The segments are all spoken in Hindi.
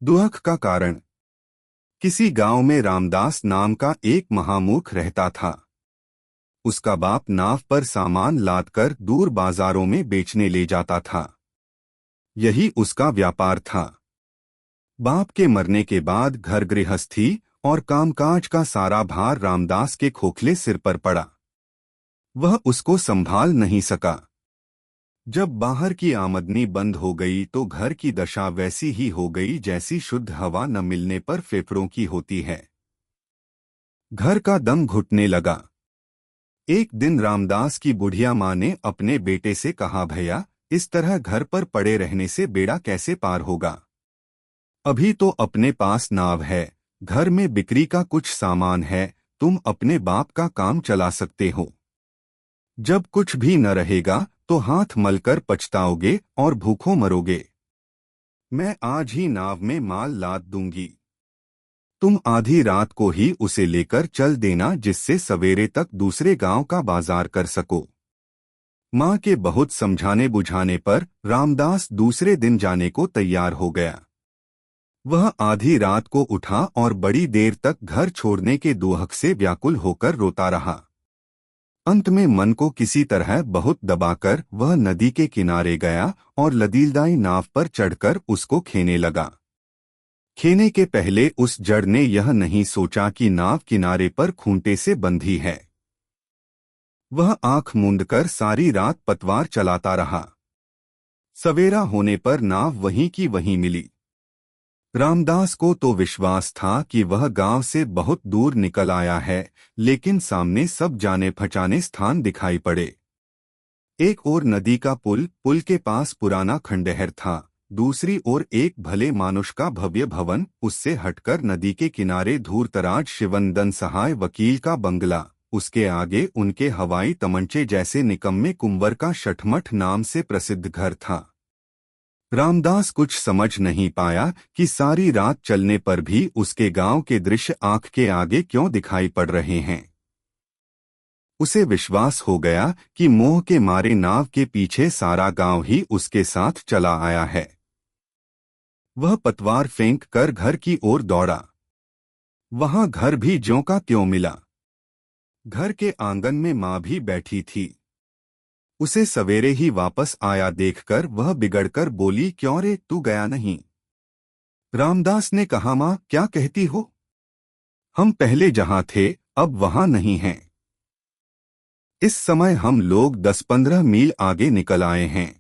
दुख का कारण। किसी गांव में रामदास नाम का एक महामूर्ख रहता था। उसका बाप नाव पर सामान लादकर दूर बाजारों में बेचने ले जाता था। यही उसका व्यापार था। बाप के मरने के बाद घर गृहस्थी और कामकाज का सारा भार रामदास के खोखले सिर पर पड़ा। वह उसको संभाल नहीं सका। जब बाहर की आमदनी बंद हो गई तो घर की दशा वैसी ही हो गई जैसी शुद्ध हवा न मिलने पर फेफड़ों की होती है। घर का दम घुटने लगा। एक दिन रामदास की बुढ़िया माँ ने अपने बेटे से कहा, भैया, इस तरह घर पर पड़े रहने से बेड़ा कैसे पार होगा। अभी तो अपने पास नाव है, घर में बिक्री का कुछ सामान है, तुम अपने बाप का काम चला सकते हो। जब कुछ भी न रहेगा तो हाथ मलकर पछताओगे और भूखों मरोगे। मैं आज ही नाव में माल लाद दूंगी। तुम आधी रात को ही उसे लेकर चल देना, जिससे सवेरे तक दूसरे गांव का बाजार कर सको। माँ के बहुत समझाने बुझाने पर रामदास दूसरे दिन जाने को तैयार हो गया। वह आधी रात को उठा और बड़ी देर तक घर छोड़ने के दुहक से व्याकुल होकर रोता रहा। अंत में मन को किसी तरह बहुत दबाकर वह नदी के किनारे गया और लदीलदाई नाव पर चढ़कर उसको खेने लगा। खेने के पहले उस जड़ ने यह नहीं सोचा कि नाव किनारे पर खूंटे से बंधी है। वह आंख मूंदकर सारी रात पतवार चलाता रहा। सवेरा होने पर नाव वहीं की वहीं मिली। रामदास को तो विश्वास था कि वह गांव से बहुत दूर निकल आया है, लेकिन सामने सब जाने पहचाने स्थान दिखाई पड़े। एक ओर नदी का पुल के पास पुराना खंडहर था, दूसरी ओर एक भले मानुष का भव्य भवन, उससे हटकर नदी के किनारे धूर्तराज शिवनंदन सहाय वकील का बंगला, उसके आगे उनके हवाई तमंचे जैसे निकम्मे कुंवर का शठमठ नाम से प्रसिद्ध घर था। रामदास कुछ समझ नहीं पाया कि सारी रात चलने पर भी उसके गांव के दृश्य आंख के आगे क्यों दिखाई पड़ रहे हैं। उसे विश्वास हो गया कि मोह के मारे नाव के पीछे सारा गांव ही उसके साथ चला आया है। वह पतवार फेंक कर घर की ओर दौड़ा। वहां घर भी ज्यों का त्यों मिला। घर के आंगन में माँ भी बैठी थी। उसे सवेरे ही वापस आया देखकर वह बिगड़कर बोली, क्यों रे, तू गया नहीं। रामदास ने कहा, माँ क्या कहती हो, हम पहले जहां थे अब वहां नहीं हैं। इस समय हम लोग 10-15 मील आगे निकल आए हैं।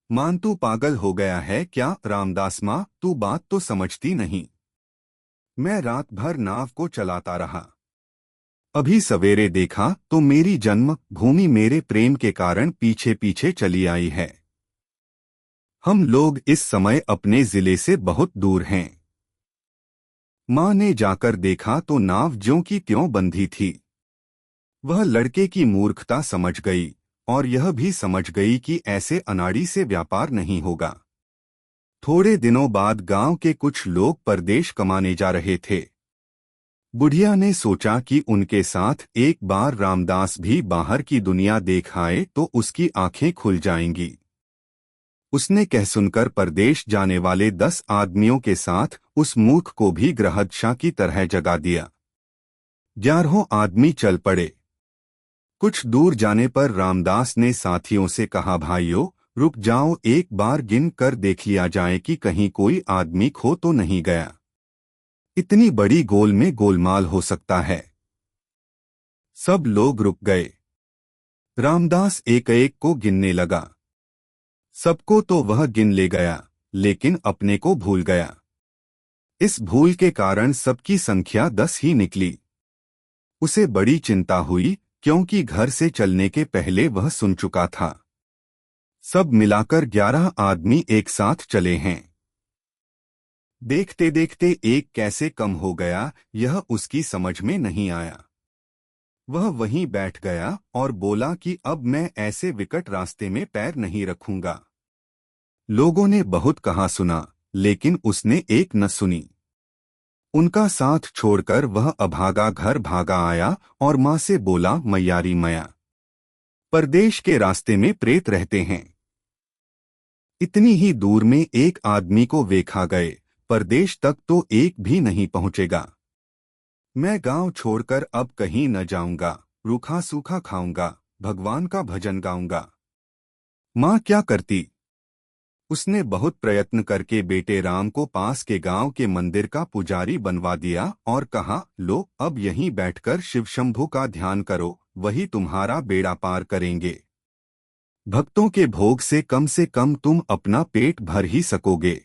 मान तू पागल हो गया है क्या। रामदास, माँ तू बात तो समझती नहीं। मैं रात भर नाव को चलाता रहा। अभी सवेरे देखा तो मेरी जन्म भूमि मेरे प्रेम के कारण पीछे पीछे चली आई है। हम लोग इस समय अपने जिले से बहुत दूर हैं। माँ ने जाकर देखा तो नाव ज्यों की त्यों बंधी थी। वह लड़के की मूर्खता समझ गई और यह भी समझ गई कि ऐसे अनाड़ी से व्यापार नहीं होगा। थोड़े दिनों बाद गांव के कुछ लोग परदेश कमाने जा रहे थे। बुढ़िया ने सोचा कि उनके साथ एक बार रामदास भी बाहर की दुनिया देख आए तो उसकी आंखें खुल जाएंगी। उसने कह सुनकर परदेश जाने वाले 10 आदमियों के साथ उस मूर्ख को भी गृहदशा की तरह जगा दिया। 11 आदमी चल पड़े। कुछ दूर जाने पर रामदास ने साथियों से कहा, भाइयों रुक जाओ, एक बार गिन कर देख लिया जाए कि कहीं कोई आदमी खो तो नहीं गया। इतनी बड़ी गोल में गोलमाल हो सकता है। सब लोग रुक गए। रामदास एक एक को गिनने लगा। सबको तो वह गिन ले गया, लेकिन अपने को भूल गया। इस भूल के कारण सबकी संख्या 10 ही निकली। उसे बड़ी चिंता हुई, क्योंकि घर से चलने के पहले वह सुन चुका था सब मिलाकर 11 आदमी एक साथ चले हैं। देखते देखते एक कैसे कम हो गया, यह उसकी समझ में नहीं आया। वह वहीं बैठ गया और बोला कि अब मैं ऐसे विकट रास्ते में पैर नहीं रखूंगा। लोगों ने बहुत कहा सुना, लेकिन उसने एक न सुनी। उनका साथ छोड़कर वह अभागा घर भागा आया और माँ से बोला, मैयारी मैया, परदेश के रास्ते में प्रेत रहते हैं। इतनी ही दूर में एक आदमी को देखा गए, परदेश तक तो एक भी नहीं पहुंचेगा। मैं गांव छोड़कर अब कहीं न जाऊंगा, रूखा सूखा खाऊंगा, भगवान का भजन गाऊंगा। माँ क्या करती? उसने बहुत प्रयत्न करके बेटे राम को पास के गांव के मंदिर का पुजारी बनवा दिया और कहा, लो अब यहीं बैठकर शिव शंभू का ध्यान करो, वही तुम्हारा बेड़ा पार करेंगे। भक्तों के भोग से कम तुम अपना पेट भर ही सकोगे।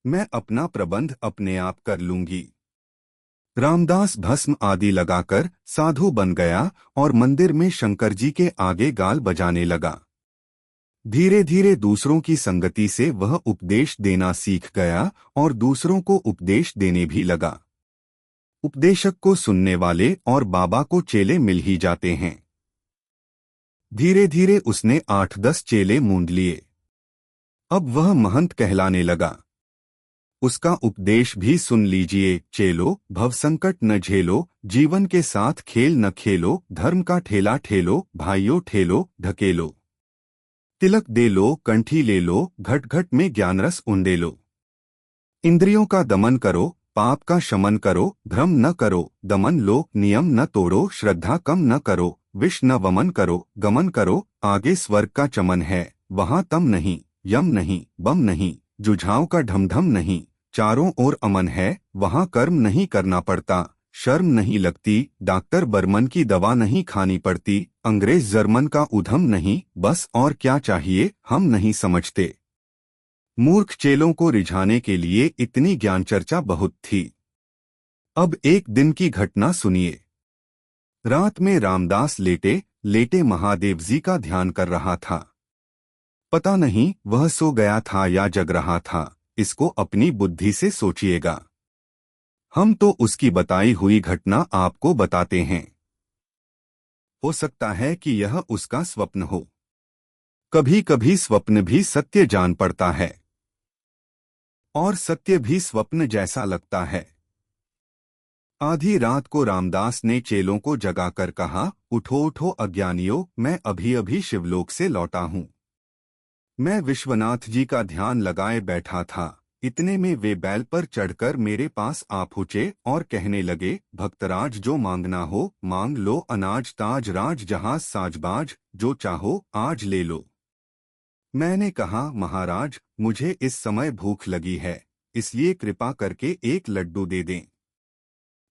मैं अपना प्रबंध अपने आप कर लूंगी। रामदास भस्म आदि लगाकर साधु बन गया और मंदिर में शंकर जी के आगे गाल बजाने लगा। धीरे धीरे दूसरों की संगति से वह उपदेश देना सीख गया और दूसरों को उपदेश देने भी लगा। उपदेशक को सुनने वाले और बाबा को चेले मिल ही जाते हैं। धीरे धीरे उसने 8-10 चेले मूंद लिए। अब वह महंत कहलाने लगा। उसका उपदेश भी सुन लीजिए चेलो, भवसंकट न झेलो, जीवन के साथ खेल न खेलो, धर्म का ठेला ठेलो, भाइयों ठेलो ढकेलो। तिलक दे लो, कंठी ले लो, घट घट में ज्ञानरस उंडे लो। इंद्रियों का दमन करो, पाप का शमन करो, भ्रम न करो, दमन लो, नियम न तोड़ो, श्रद्धा कम न करो, विष न वमन करो, गमन करो, आगे स्वर्ग का चमन है, वहाँ तम नहीं, यम नहीं, बम नहीं, जुझाव का ढमढम नहीं, चारों ओर अमन है, वहाँ कर्म नहीं करना पड़ता, शर्म नहीं लगती, डॉक्टर बर्मन की दवा नहीं खानी पड़ती, अंग्रेज जर्मन का उधम नहीं, बस और क्या चाहिए हम नहीं समझते। मूर्ख चेलों को रिझाने के लिए इतनी ज्ञान चर्चा बहुत थी। अब एक दिन की घटना सुनिए। रात में रामदास लेटे लेटे महादेव जी का ध्यान कर रहा था। पता नहीं वह सो गया था या जग रहा था, इसको अपनी बुद्धि से सोचिएगा। हम तो उसकी बताई हुई घटना आपको बताते हैं। हो सकता है कि यह उसका स्वप्न हो। कभी कभी स्वप्न भी सत्य जान पड़ता है और सत्य भी स्वप्न जैसा लगता है। आधी रात को रामदास ने चेलों को जगाकर कहा, उठो उठो अज्ञानियों, मैं अभी अभी शिवलोक से लौटा हूं। मैं विश्वनाथ जी का ध्यान लगाए बैठा था, इतने में वे बैल पर चढ़कर मेरे पास आ पहुंचे और कहने लगे, भक्तराज जो मांगना हो मांग लो, अनाज ताज राज जहाज साजबाज, जो चाहो आज ले लो। मैंने कहा, महाराज मुझे इस समय भूख लगी है, इसलिए कृपा करके एक लड्डू दे दें।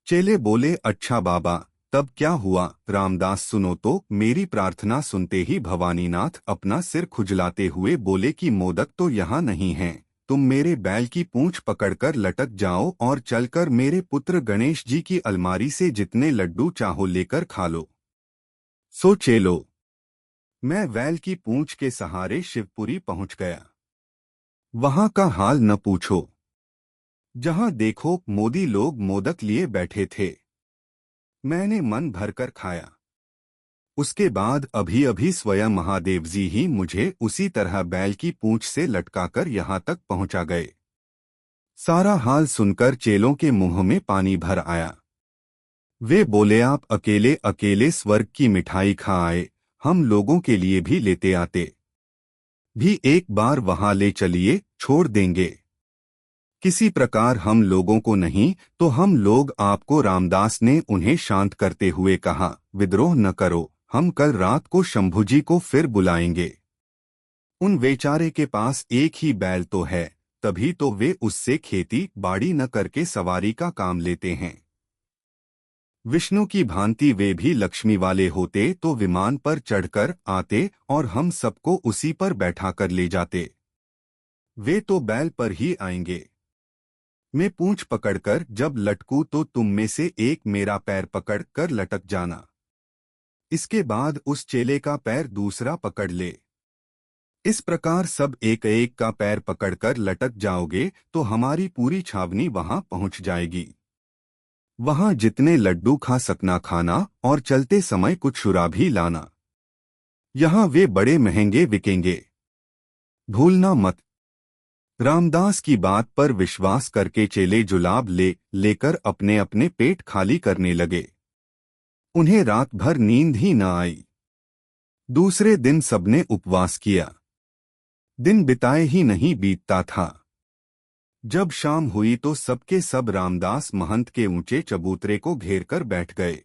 चेले बोले, अच्छा बाबा तब क्या हुआ? रामदास सुनो तो, मेरी प्रार्थना सुनते ही भवानीनाथ अपना सिर खुजलाते हुए बोले कि मोदक तो यहाँ नहीं हैं, तुम मेरे बैल की पूंछ पकड़कर लटक जाओ और चलकर मेरे पुत्र गणेश जी की अलमारी से जितने लड्डू चाहो लेकर खा लो। सो चेलो, मैं बैल की पूंछ के सहारे शिवपुरी पहुंच गया। वहां का हाल न पूछो। जहां देखो मोदी लोग मोदक लिए बैठे थे। मैंने मन भरकर खाया। उसके बाद अभी अभी स्वयं महादेव जी ही मुझे उसी तरह बैल की पूंछ से लटकाकर यहाँ तक पहुंचा गए। सारा हाल सुनकर चेलों के मुंह में पानी भर आया। वे बोले, आप अकेले अकेले स्वर्ग की मिठाई खा आए, हम लोगों के लिए भी लेते आते। भी एक बार वहां ले चलिए, छोड़ देंगे। किसी प्रकार हम लोगों को नहीं तो हम लोग आपको। रामदास ने उन्हें शांत करते हुए कहा, विद्रोह न करो, हम कल रात को शंभू जी को फिर बुलाएंगे। उन बेचारे के पास एक ही बैल तो है, तभी तो वे उससे खेती बाड़ी न करके सवारी का काम लेते हैं। विष्णु की भांति वे भी लक्ष्मी वाले होते तो विमान पर चढ़कर आते और हम सबको उसी पर बैठा कर ले जाते। वे तो बैल पर ही आएंगे। मैं पूंछ पकड़कर जब लटकूं तो तुम में से एक मेरा पैर पकड़ कर लटक जाना। इसके बाद उस चेले का पैर दूसरा पकड़ ले। इस प्रकार सब एक एक का पैर पकड़कर लटक जाओगे तो हमारी पूरी छावनी वहां पहुंच जाएगी। वहां जितने लड्डू खा सकना खाना और चलते समय कुछ शुरा भी लाना। यहाँ वे बड़े महंगे बिकेंगे, भूलना मत। रामदास की बात पर विश्वास करके चेले जुलाब लेकर अपने अपने पेट खाली करने लगे। उन्हें रात भर नींद ही न आई। दूसरे दिन सबने उपवास किया। दिन बिताए ही नहीं बीतता था। जब शाम हुई तो सबके सब रामदास महंत के ऊंचे चबूतरे को घेरकर बैठ गए।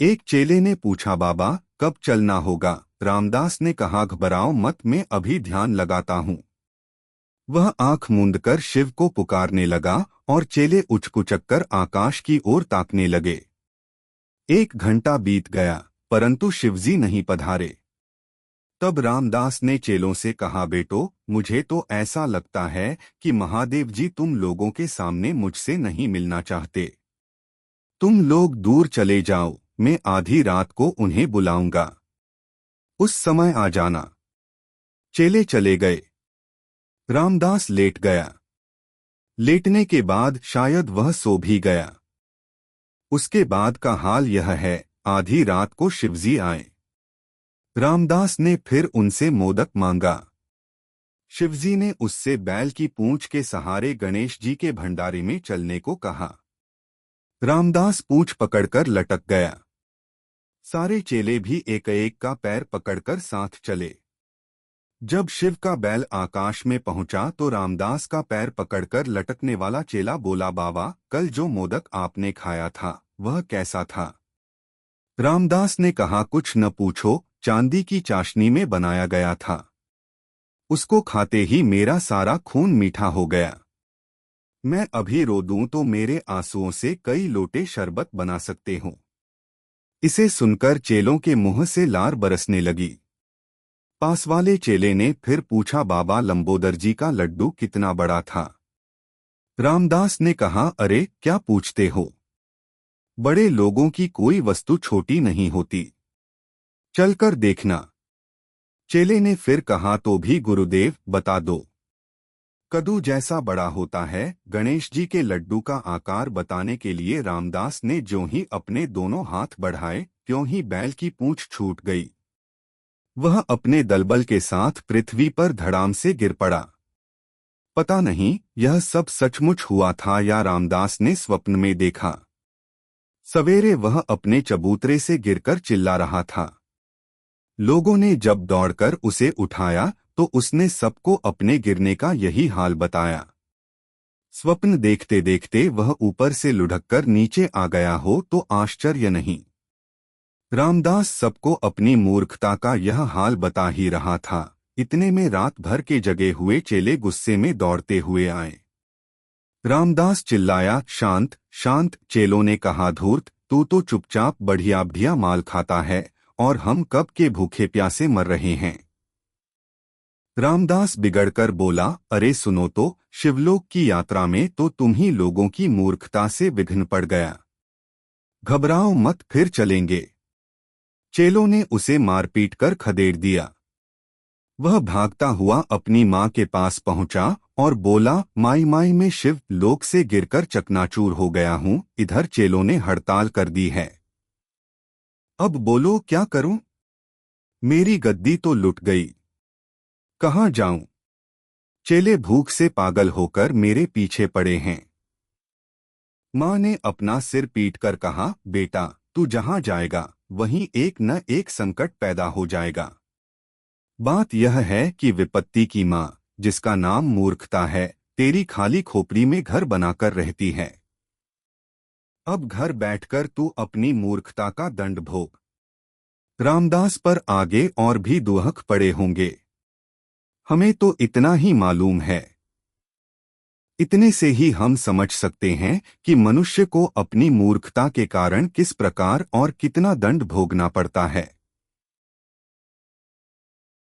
एक चेले ने पूछा, बाबा कब चलना होगा? रामदास ने कहा, घबराओ मत, मैं अभी ध्यान लगाता हूँ। वह आंख मूंदकर शिव को पुकारने लगा और चेले उचकुचक आकाश की ओर ताकने लगे। 1 घंटा बीत गया परंतु शिवजी नहीं पधारे। तब रामदास ने चेलों से कहा, बेटो मुझे तो ऐसा लगता है कि महादेव जी तुम लोगों के सामने मुझसे नहीं मिलना चाहते। तुम लोग दूर चले जाओ, मैं आधी रात को उन्हें बुलाऊंगा, उस समय आ जाना। चेले चले गए। रामदास लेट गया। लेटने के बाद शायद वह सो भी गया। उसके बाद का हाल यह है, आधी रात को शिवजी आए। रामदास ने फिर उनसे मोदक मांगा। शिवजी ने उससे बैल की पूंछ के सहारे गणेश जी के भंडारे में चलने को कहा। रामदास पूंछ पकड़कर लटक गया। सारे चेले भी एक एक का पैर पकड़कर साथ चले। जब शिव का बैल आकाश में पहुंचा तो रामदास का पैर पकड़कर लटकने वाला चेला बोला, बाबा कल जो मोदक आपने खाया था वह कैसा था? रामदास ने कहा, कुछ न पूछो, चांदी की चाशनी में बनाया गया था। उसको खाते ही मेरा सारा खून मीठा हो गया। मैं अभी रो दूं तो मेरे आंसुओं से कई लोटे शरबत बना सकते हूं। इसे सुनकर चेलों के मुंह से लार बरसने लगी। पास वाले चेले ने फिर पूछा, बाबा लंबोदर जी का लड्डू कितना बड़ा था? रामदास ने कहा, अरे क्या पूछते हो, बड़े लोगों की कोई वस्तु छोटी नहीं होती, चलकर देखना। चेले ने फिर कहा, तो भी गुरुदेव बता दो। कद्दू जैसा बड़ा होता है। गणेश जी के लड्डू का आकार बताने के लिए रामदास ने ज्यों ही अपने दोनों हाथ बढ़ाए त्यों ही बैल की पूंछ छूट गई। वह अपने दलबल के साथ पृथ्वी पर धड़ाम से गिर पड़ा। पता नहीं यह सब सचमुच हुआ था या रामदास ने स्वप्न में देखा। सवेरे वह अपने चबूतरे से गिरकर चिल्ला रहा था। लोगों ने जब दौड़कर उसे उठाया तो उसने सबको अपने गिरने का यही हाल बताया। स्वप्न देखते देखते वह ऊपर से लुढ़ककर नीचे आ गया हो तो आश्चर्य नहीं। रामदास सबको अपनी मूर्खता का यह हाल बता ही रहा था। इतने में रात भर के जगे हुए चेले गुस्से में दौड़ते हुए आए। रामदास चिल्लाया, शांत शांत। चेलों ने कहा, धूर्त, तू तो चुपचाप बढ़िया बढ़िया माल खाता है और हम कब के भूखे प्यासे मर रहे हैं। रामदास बिगड़कर बोला, अरे सुनो तो, शिवलोक की यात्रा में तो तुम ही लोगों की मूर्खता से विघ्न पड़ गया। घबराओ मत, फिर चलेंगे। चेलों ने उसे मारपीट कर खदेड़ दिया। वह भागता हुआ अपनी माँ के पास पहुंचा और बोला, माई माई मैं शिव लोक से गिरकर चकनाचूर हो गया हूँ। इधर चेलों ने हड़ताल कर दी है। अब बोलो क्या करूं? मेरी गद्दी तो लुट गई, कहाँ जाऊं? चेले भूख से पागल होकर मेरे पीछे पड़े हैं। माँ ने अपना सिर पीटकर कहा, बेटा तू जहां जाएगा वहीं एक न एक संकट पैदा हो जाएगा। बात यह है कि विपत्ति की माँ, जिसका नाम मूर्खता है, तेरी खाली खोपड़ी में घर बनाकर रहती है। अब घर बैठकर तू अपनी मूर्खता का दंड भोग। रामदास पर आगे और भी दुहक पड़े होंगे, हमें तो इतना ही मालूम है। इतने से ही हम समझ सकते हैं कि मनुष्य को अपनी मूर्खता के कारण किस प्रकार और कितना दंड भोगना पड़ता है।